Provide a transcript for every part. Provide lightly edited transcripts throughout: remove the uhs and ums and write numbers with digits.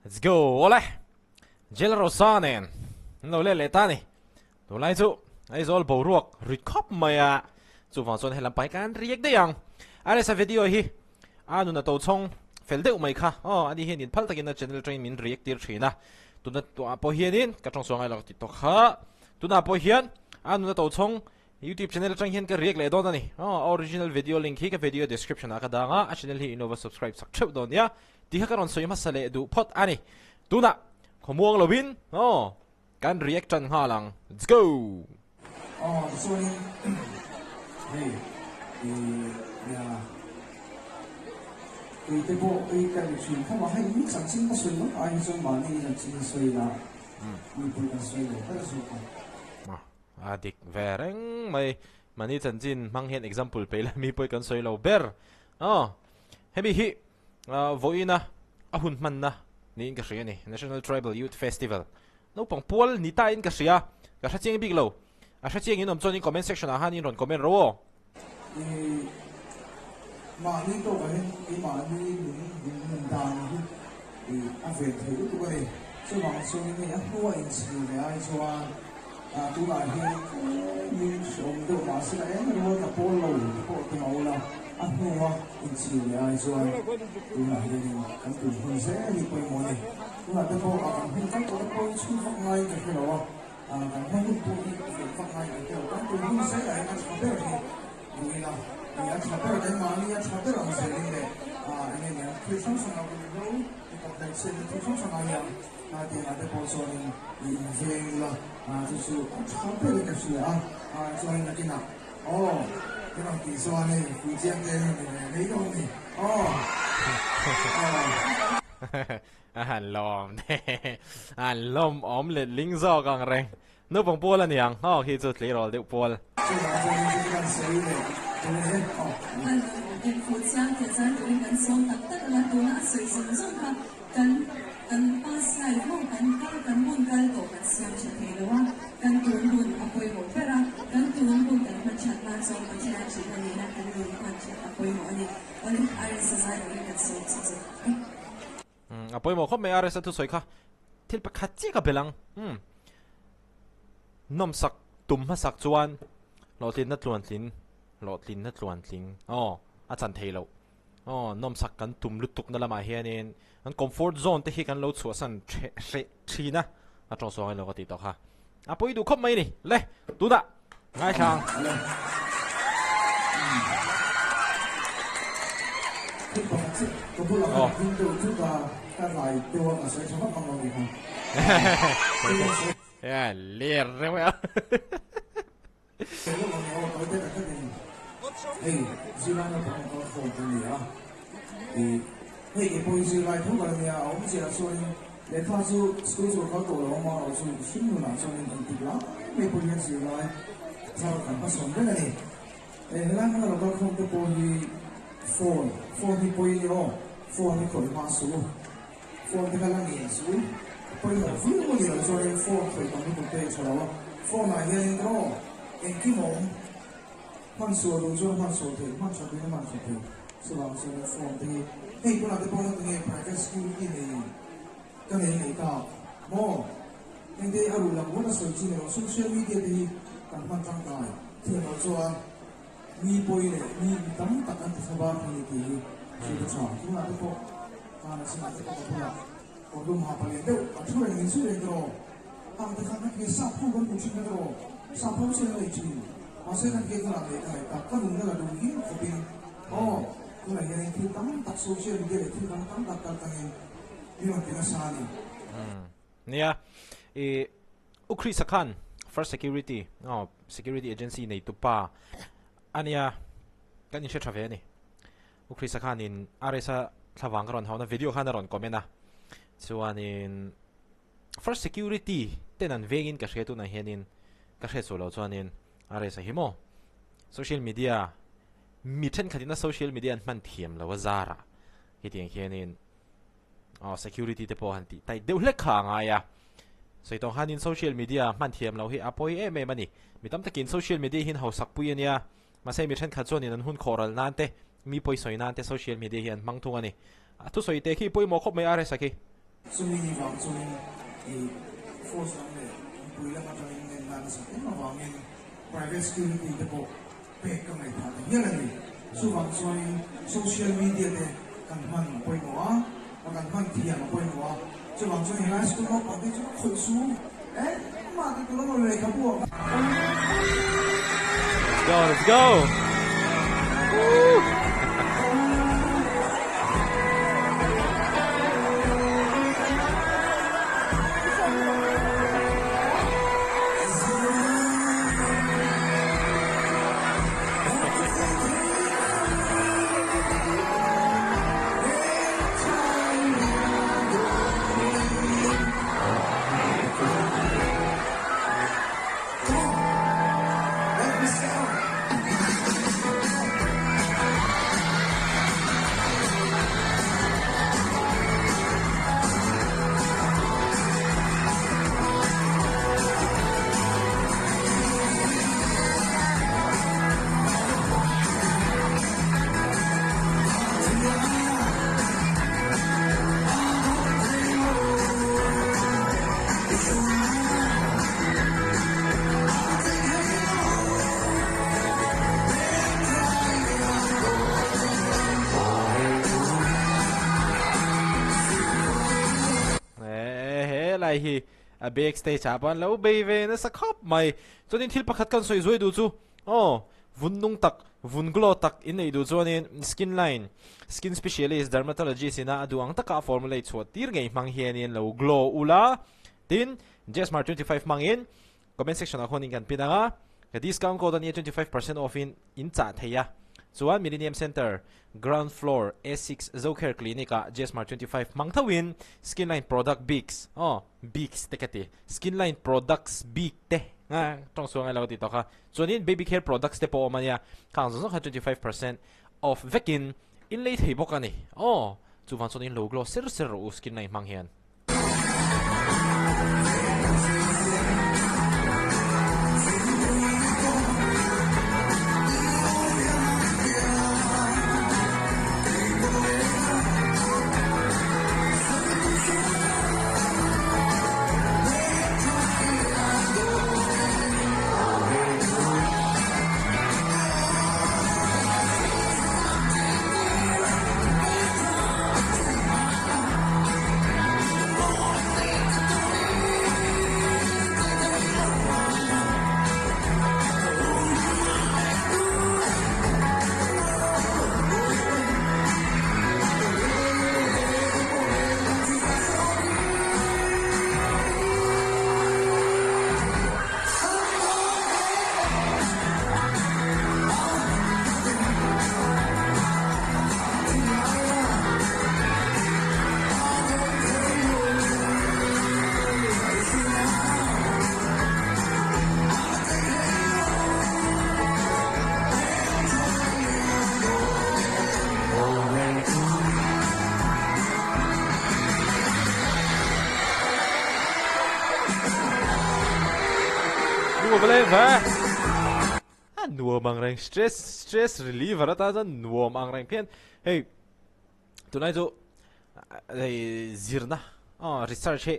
Let's go. Ole. Lalrosanga'n. Nó lên lệ ta này. Tôi lại chú. Ai rồi bầu ruột. Recap mày à. Chú vàng xuân hay làm bài can react đấy yang. Ai là video hi. Nó là tàu chong. Fel đeo mày kha. Anh đi hiện in phal takin na channel train min react dir china. Tôi na tua po hiền in. Cả trong xuân ai lọc tiktok ha. Tôi na po hiền. Nó là tàu chong. YouTube channel train hiền cái react lệ đó này. Original video link hi cái video description à cái đó nga. Channel hi inova subscribe sak chụp đó nhá. Di ka karon soy masale du pot ani. Tuna. Kumuang lawin. Kan react chan ha lang. Let's go. So hey, yeah. Cái bộ cái chuyện không mà hay những sản sinh có suy lắm ai cho mà đi là chỉ suy là mình cũng là suy được rất là suy mà dik vereng may mani chan jin mang hiện example pe la mi poi kan soi lo ber hebi hi voina ahun man na ni in ka ria ni National Tribal Youth Festival no pang pol ni ta in ka ria ka sa chiang big lo a sa chiang in om chon in comment section a han in ron comment ro mà đi đâu vậy cái mà đi mình đàn thì anh về thấy cái tụi này cho bằng số những cái hoa in chỉ để ai cho tụi này thì mình sống đâu mà sẽ là em nó cả pol lâu pol cái màu là anh hoa in chỉ để ai cho tụi này thì anh tụi mình sẽ đi quay mồi này tụi này cái pol anh cái tụi nó quay xuống phát ngay cái đó anh thấy những tụi phát ngay cái đó tụi mình sẽ là anh sẽ biết thì tụi nào ya chapter cái mà ya chapter ông sẽ lên đấy anh em khi sống sang nào cũng đâu thì còn đại diện thì sống sang nào ya thì là cái bộ số này về là就是chapter cái gì cho nên là cái nào cái nào thì số này phụ trách cái mấy cái này anh lom om le ling zo gang reng no pang pol anh yang khi chút lấy rồi được pol em phụ trang thì ra tụi mình sống tập tất là tụi nó sử dụng rất là cần pass này không cần buôn cái tổ cần xem chỉ thế đâu cần tuôn buôn quay một cái ra cần tuôn buôn cần mình chặt lan xong mình chặt chỉ là như là cần buôn mình chặt quay một anh ai sẽ ra tụi mình sống chỉ pawimawh khop mai ares thusawi kha thil pakhat chi ka belang nom sak tum ha sak chuan lotlin na tluan tling a chan thei lo nom sak kan tum lutuk na lama hianin an comfort zone te hi kan lo chu san thina a tong sawai lo ka ti to kha a poi du khop mai ni le tu da ngai chang cái bộ là cái chúng ta lạiตัวmà sẽ cho các con người lir re wa hey sila na pang ko niya hey ipoi sila ito ba niya ông sila so le tha su school so ko to lo ma so shin na so ni tigla me poi niya sila sa kan pa son na ni lang na lo ko to po ni phone ni poi ni phone ni ko ma su phone ni ka lang ni su poi na fu mo ni so ni phone ko ko ni te so lo phone na ye ni ro en ki mo man số đồ cho man số thì man số thì số làm số phone thì hey tôi làm cái bọn nó nghe private school cái này tao mo nên đây ở làm muốn là số chỉ là social media thì càng quan trọng cái thì nó cho mi bôi này mi tấm tất cả các bạn thì sự được chọn chúng là cái bộ là sự cái bộ là còn đúng học lên đâu ở chỗ này mình suy nghĩ rồi hàng thì khác cái sao không có một chuyện đâu sao không suy nghĩ chuyện masih kan kita nak kan mungkin ada mungkin tapi tu lah yang kita tak social media kita tak ini mungkin asal ni ukri sakhan first security security agency nei tupa ania kan ni chave ni ukri sakhan in aresa thawang ron hauna video khan ron comment chuanin first security tenan vengin ka hretu na hianin ka hre chu lo chuanin aresa himo social media mi then khatina social media man thiam lo wazara hitiang hianin security te po hanti tai deu hlek kha nga ya soitong hanin social media man thiam lo hi apoi em mani mitam takin social media hin hausak puiania masai mi then kha chonin an hun khoral nante mi poi soinan te social media hian mangthung ani thu soite khi poi mo khop mai aresa ki 所以你往中force 上咧，背啦嘛，就應該難實，因為話面 private security 嘅個 back 咁嚟睇，因為你所以所以 social media 咧，更慢背我啊，我更慢睇啊，我背我啊，所以話所以喺 school 我旁邊做學書，媽嘅，我嚟咁喎。Let's go. Woo. Hi backstage apan lo beve na sa cup mai cho din thil pakhat kan soi zoi du chu vun nung tak vun glow tak in nei du chuanin skin line skin specialist dermatology sina aduang taka formulate chuat tir ngei mang hianin lo glow ula tin Jaz Hmar 25 mangin comment section a khonin kan pinanga ka discount code ani 25% off in cha theya chuan Millennium Center ground floor A6 Zocare Clinica Jaz Hmar 25 mangthawin skinline product bigs bigs tekati skinline products big te tong suang alo ti to ka chuanin baby care products te po mania kang zo 25% off vekin in late hei bokani chuwan chuanin low glow ser skinline manghian nuam ang reng stress reliever ata jan nuam ang reng pian hey tunai jo zirna research he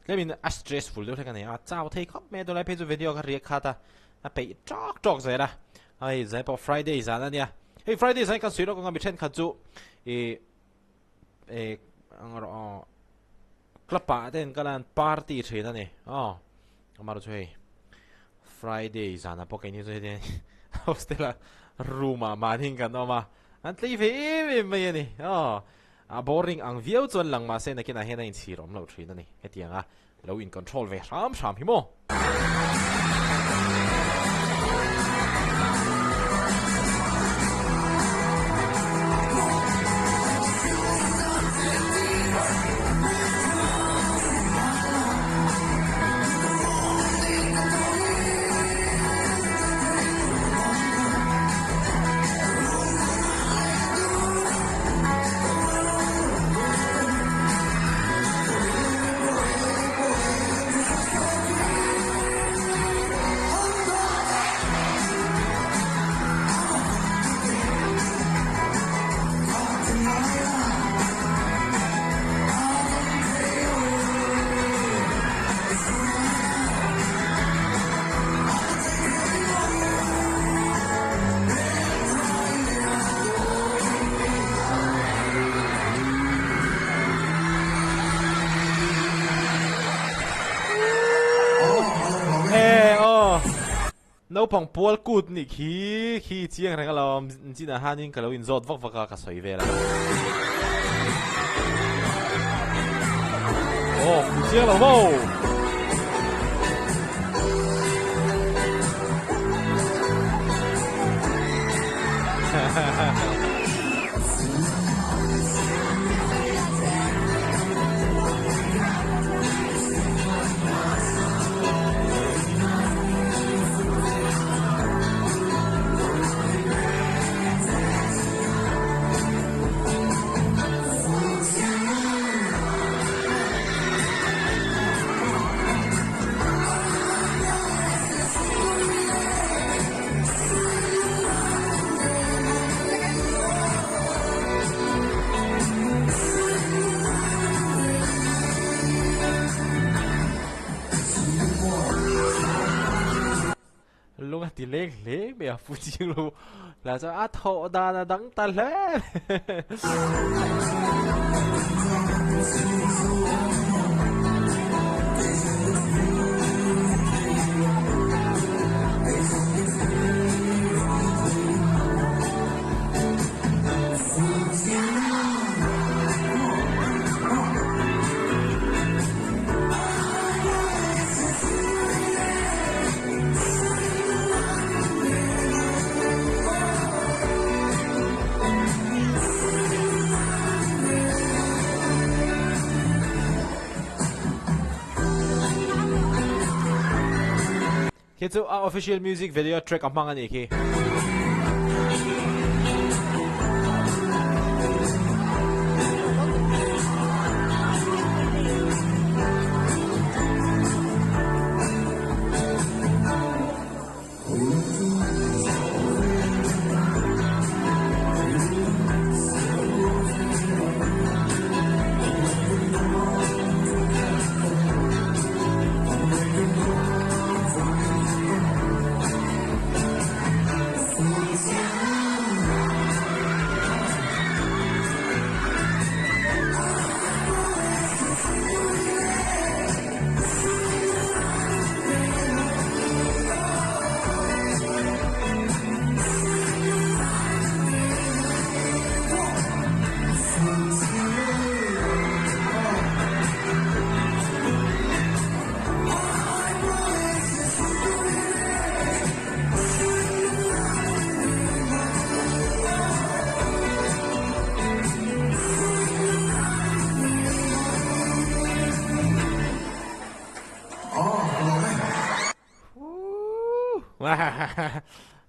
lemin a stressful do thakani chao thei khop me do lai page video ka ri khata a pe chok zera ai zai pa Friday zana nia hey Friday zai kan suiro ko ngam chen khachu angro klapa den kalan party thina ni amaro choi Friday zana po kaini zo den hostela ruma maning kan ma an tlei ve me ni a boring ang viau chon lang ma se na kina hena in chirom lo thina ni hetianga lo in control ve ram hi mo lâu bằng bùa cút nị khi chiang này cái lo chỉ là hai những cái lâu in rót vắt vắt cả sợi về là chiang lâu vô lúc thì lê bây giờ phụ chiang luôn là cho át thọ đa là đắng ta lẽ khi chú official music video track among anh ấy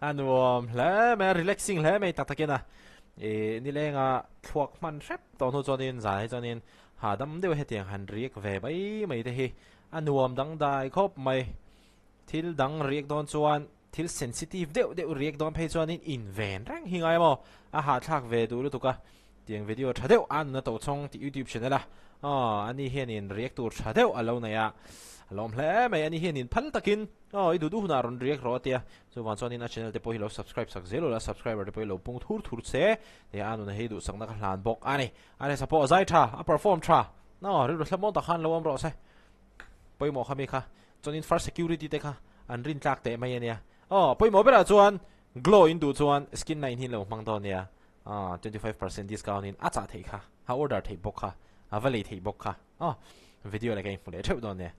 anh lẽ mẹ relaxing lẽ mẹ tắc kia naนี่เลยงะพวกมันแรบตอนนู้นจอนินจ่ายจอนินหาดำเดียวให้เตียงหันเรียกเว็บไม่ได้ให้อันวมดังได้ครบไม่ทิลดังเรียกโดนจวนทิลเซนซิทีฟเดียวเรียกโดนเพจจอนินอินเวนแรงหิงไงมั้งอาหารทักเวดูรู้ตุกะเตียงวิดีโอชัดเดียวอันนั้นตัวช่องที่ YouTube channel ละอันนี้เห็นเรียกตัวชัดเดียวอะไรเนี่ยลมแผลไม่อันนี้เห็นพันตะกินดูหุ่นารอนเรียกรอเตียส่วนวันนี้นะช่องเดี๋ยวพอให้เรา subscribe สักเซลล์แล้ว subscriber เดี๋ยวพอให้เราปุ่งทุรเสียเดี๋ยวอันนู้นให้ดูสักนักหลานบอกอันนี้ support ใจท่า perform ท่าเรื่องสมองตะขันเราอันรอใช่ไปหมอขมิ้นค่ะจน first security เด็กค่ะอันรินจักเตะไม่เนี่ยไปหมอไปละจวน glow อินดูจวน skin 19เราฟังตอนเนี่ย25% discount อาจจะเทค่ะ order เทบอกค่ะ valid เทบอกค่ะวิดีโออะไรกันฝุ่นเลยเท่าตอนเนี่ย